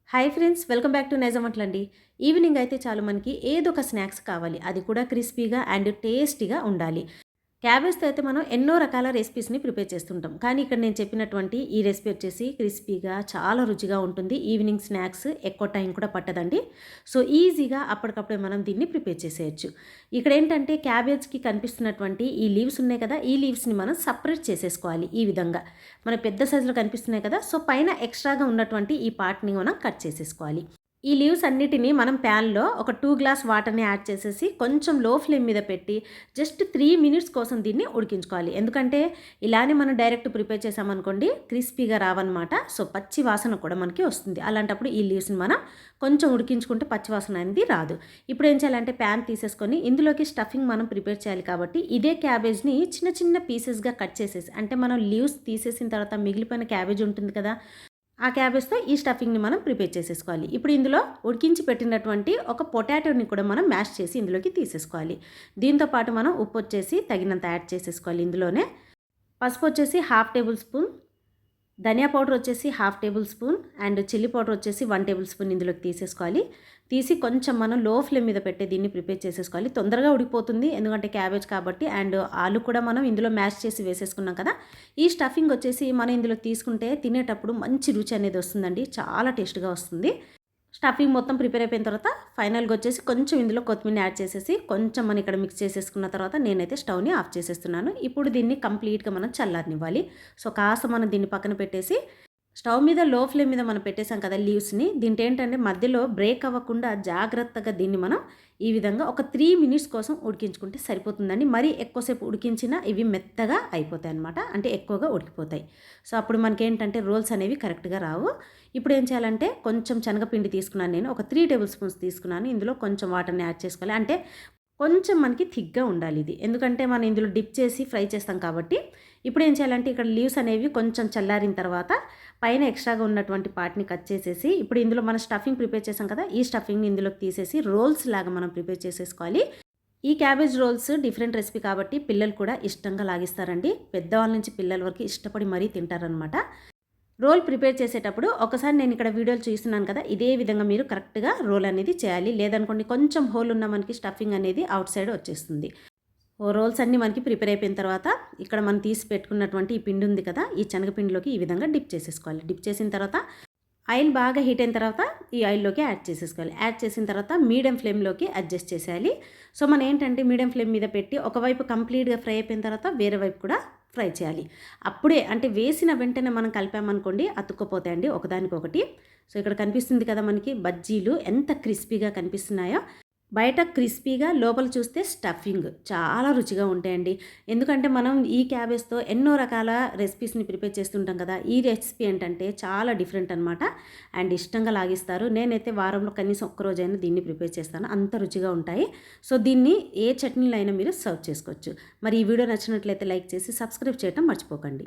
Hi friends, welcome back to Nizam వంటలండి. Evening అయితే చాలు మనకి ఏదో ఒక స్నాక్స్ కావాలి. అది కూడా క్రిస్పీగా అండ్ టేస్టీగా ఉండాలి. క్యాబేజ్‌తో అయితే మనం ఎన్నో రకాల రెసిపీస్‌ని ప్రిపేర్ చేస్తుంటాం. కానీ ఇక్కడ నేను చెప్పినటువంటి ఈ రెసిపీ వచ్చేసి క్రిస్పీగా చాలా రుచిగా ఉంటుంది. ఈవినింగ్ స్నాక్స్ ఎక్కువ టైం కూడా పట్టదండి. సో, ఈజీగా అప్పటికప్పుడే మనం దీన్ని ప్రిపేర్ చేసేయొచ్చు. ఇక్కడేంటంటే క్యాబేజ్‌కి కనిపిస్తున్నటువంటి ఈ లీవ్స్ ఉన్నాయి కదా! ఈ లీవ్స్‌ని మనం సెపరేట్ చేసేసుకోవాలి ఈ విధంగా. మన పెద్ద సైజులో కనిపిస్తున్నాయి కదా! సో, పైన ఎక్స్‌ట్రాగా ఉన్నటువంటి ఈ పార్ట్‌ని మనం కట్ చేసేసుకోవాలి. ఈ లీవ్స్ అన్నిటిని మనం ప్యాన్‌లో ఒక 2 గ్లాస్ వాటర్‌ని యాడ్ చేసేసి కొంచెం లో ఫ్లేమ్ మీద పెట్టి జస్ట్ 3 మినిట్స్ కోసం దీన్ని ఉడికించుకోవాలి. ఎందుకంటే ఇలానే మనం డైరెక్ట్ ప్రిపేర్ చేసామనుకోండి క్రిస్పీగా రావన్నమాట. సో, పచ్చి వాసన కూడా మనకి వస్తుంది. అలాంటప్పుడు ఈ లీవ్స్‌ని మనం కొంచెం ఉడికించుకుంటే పచ్చి వాసన అనేది రాదు. ఇప్పుడు ఏం చేయాలంటే ప్యాన్ తీసేసుకొని ఇందులోకి స్టఫింగ్ మనం ప్రిపేర్ చేయాలి కాబట్టి ఇదే క్యాబేజ్‌ని చిన్న చిన్న పీసెస్‌గా కట్ చేసేసి అంటే మనం లీవ్స్ తీసేసిన తర్వాత మిగిలిపోయిన క్యాబేజ్ ఉంటుంది కదా! ఆ క్యాబేజ్‌తో ఈ స్టఫింగ్‌ని మనం ప్రిపేర్ చేసేసుకోవాలి. ఇప్పుడు ఇందులో ఉడికించి పెట్టినటువంటి ఒక పొటాటోని కూడా మనం మ్యాష్ చేసి ఇందులోకి తీసేసుకోవాలి. దీంతో పాటు మనం ఉప్పు వచ్చేసి తగినంత యాడ్ చేసేసుకోవాలి ఇందులోనే. పసుపు వచ్చేసి హాఫ్ టేబుల్ స్పూన్, ధనియా పౌడర్ వచ్చేసి half table spoon and chilli powder వచ్చేసి 1 టేబుల్ స్పూన్ ఇందులోకి తీసేసుకోవాలి. తీసి కొంచెం మనం లో ఫ్లేమ్ మీద పెట్టి దీన్ని ప్రిపేర్ చేసేసుకోవాలి. తొందరగా ఉడికిపోతుంది ఎందుకంటే క్యాబేజ్ కాబట్టి అండ్ ఆలు కూడా మనం ఇందులో మ్యాష్ చేసి వేసేసుకున్నాం కదా! ఈ స్టఫింగ్ వచ్చేసి మనం ఇందులో తీసుకుంటే తినేటప్పుడు మంచి రుచి అనేది వస్తుందండి. చాలా టేస్ట్‌గా వస్తుంది. స్టఫింగ్ మొత్తం ప్రిపేర్ అయిపోయిన తర్వాత ఫైనల్‌గా వచ్చేసి కొంచెం ఇందులో కొత్తిమీరని యాడ్ చేసేసి కొంచెం మనం ఇక్కడ మిక్స్ చేసేసుకున్న తర్వాత నేనైతే స్టవ్‌ని ఆఫ్ చేసేస్తున్నాను. ఇప్పుడు దీన్ని కంప్లీట్‌గా మనం చల్లారనివ్వాలి. సో, కాస్త మనం దీన్ని పక్కన పెట్టేసి స్టవ్ మీద లో ఫ్లేమ్ మీద మనం పెట్టేసాం కదా లీవ్స్‌ని. దీంటేంటంటే మధ్యలో బ్రేక్ అవ్వకుండా జాగ్రత్తగా దీన్ని మనం ఈ విధంగా ఒక 3 మినిట్స్ కోసం ఉడికించుకుంటే సరిపోతుందండి. మరీ ఎక్కువసేపు ఉడికించినా ఇవి మెత్తగా అయిపోతాయన్నమాట. అంటే ఎక్కువగా ఉడికిపోతాయి. సో, అప్పుడు మనకేంటంటే రోల్స్ అనేవి కరెక్ట్‌గా రావు. ఇప్పుడు ఏం చేయాలంటే కొంచెం శనగపిండి తీసుకున్నాను నేను. ఒక 3 టేబుల్ స్పూన్స్ తీసుకున్నాను. ఇందులో కొంచెం వాటర్‌ని యాడ్ చేసుకోవాలి. అంటే కొంచెం మనకి థిక్‌గా ఉండాలి ఇది. ఎందుకంటే మనం ఇందులో డిప్ చేసి ఫ్రై చేస్తాం కాబట్టి. ఇప్పుడు ఏం చేయాలంటే ఇక్కడ లీవ్స్ అనేవి కొంచెం చల్లారిన తర్వాత పైన ఎక్స్ట్రాగా ఉన్నటువంటి పార్ట్‌ని కట్ చేసేసి ఇప్పుడు ఇందులో మనం స్టఫింగ్ ప్రిపేర్ చేసాం కదా! ఈ స్టఫింగ్‌ని ఇందులోకి తీసేసి రోల్స్ లాగా మనం ప్రిపేర్ చేసేసుకోవాలి. ఈ క్యాబేజ్ రోల్స్ డిఫరెంట్ రెసిపీ కాబట్టి పిల్లలు కూడా ఇష్టంగా లాగిస్తారండి. పెద్దవాళ్ళ నుంచి పిల్లల వరకు ఇష్టపడి మరీ తింటారనమాట. రోల్ ప్రిపేర్ చేసేటప్పుడు ఒకసారి నేను ఇక్కడ వీడియోలు చూస్తున్నాను కదా! ఇదే విధంగా మీరు కరెక్ట్‌గా రోల్ అనేది చేయాలి. లేదనుకోండి కొంచెం హోల్ ఉన్న మనకి స్టఫింగ్ అనేది ఔట్ సైడ్ వచ్చేస్తుంది. రోల్స్ అన్నీ మనకి ప్రిపేర్ అయిపోయిన తర్వాత ఇక్కడ మనం తీసి పెట్టుకున్నటువంటి ఈ పిండి ఉంది కదా! ఈ శనగపిండిలోకి ఈ విధంగా డిప్ చేసేసుకోవాలి. డిప్ చేసిన తర్వాత ఆయిల్ బాగా హీట్ అయిన తర్వాత ఈ ఆయిల్‌లోకి యాడ్ చేసేసుకోవాలి. యాడ్ చేసిన తర్వాత మీడియం ఫ్లేమ్‌లోకి అడ్జస్ట్ చేసేయాలి. సో, మనం ఏంటంటే మీడియం ఫ్లేమ్ మీద పెట్టి ఒకవైపు కంప్లీట్‌గా ఫ్రై అయిపోయిన తర్వాత వేరే వైపు కూడా ఫ్రై చేయాలి. అప్పుడే అంటే వేసిన వెంటనే మనం కలిపామనుకోండి అతుక్కపోతాయండి ఒకదానికొకటి. సో, ఇక్కడ కనిపిస్తుంది కదా మనకి బజ్జీలు ఎంత క్రిస్పీగా కనిపిస్తున్నాయో. బయట క్రిస్పీగా లోపల చూస్తే స్టఫింగ్ చాలా రుచిగా ఉంటాయండి. ఎందుకంటే మనం ఈ క్యాబేజ్‌తో ఎన్నో రకాల రెసిపీస్‌ని ప్రిపేర్ చేస్తుంటాం కదా! ఈ రెసిపీ ఏంటంటే చాలా డిఫరెంట్ అనమాట. అండ్ ఇష్టంగా లాగిస్తారు. నేనైతే వారంలో కనీసం ఒక్కరోజైనా దీన్ని ప్రిపేర్ చేస్తాను. అంత రుచిగా ఉంటాయి. సో, దీన్ని ఏ చట్నీలో అయినా మీరు సర్వ్ చేసుకోవచ్చు. మరి ఈ వీడియో నచ్చినట్లయితే లైక్ చేసి సబ్స్క్రైబ్ చేయడం మర్చిపోకండి.